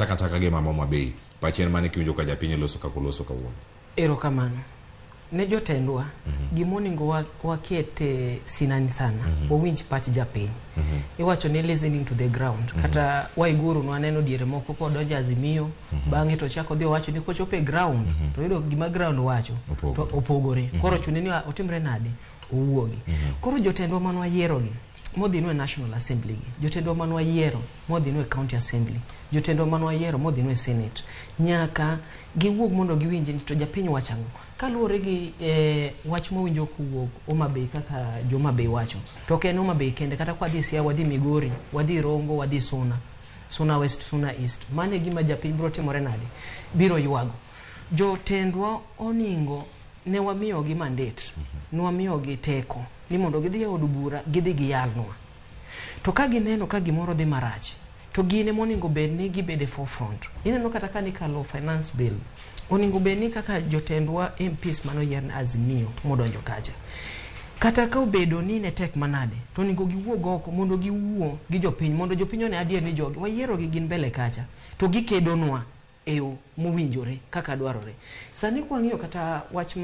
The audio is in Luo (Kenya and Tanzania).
achaka gi mama Homabay pachien mane kiwinjo ka japiny loso ka koloso kawuono. Erokamano ne jotendwa gimoningo wakete sinani sana wawinj pach japiny. Iwacho ni listening to the ground kata Waiguru nwaneno diere moko kodonjo Azimio bang'e to chako dhi wacho ni kochope ground to yudo gima ground wacho to opogore. Koro chune ni otimre nade owuogi. Koro jotendwa manwa yiero gi modhi no National Assembly gi, jotendwa manwa yiero modhi no County Assembly, jotendwa manwa yiero modhi no Senate, nyaka giwuog mondo giwinje ni to japiny wachango kaluwore gi wach mowinjo kuwuok Homabay kaka jo Homabay wacho. To ken Homabay kende kata kwa dhi Siaya, wadhi Migori, wadhi Rongo, wadhi Suna West, Suna East, mane gima japiny biro timore nade biro ywago. Jotendwa oningo ne wamiyo gi mandate, nwamiyo gi teko ni mondo gidhi e od bura gidhi giyalnwa. To ka gineno ka gimoro dhi marach, to gine moningo bed ni gibede forefront. Ineno kata ka nikalo finance bill, oningo bed ni kaka jotendwa MPs manoyier na Azimio modonjo kacha. Kata ka obedo ni ne tek manade, to oningo giwuog oko mondo giwuo gi jopiny, mondo jopiny one adier ni jogi wayiero gi gin mbele kacha, to gikedonwa e yo mowinjore kaka dwarore. Sani kwang'iyo kata wach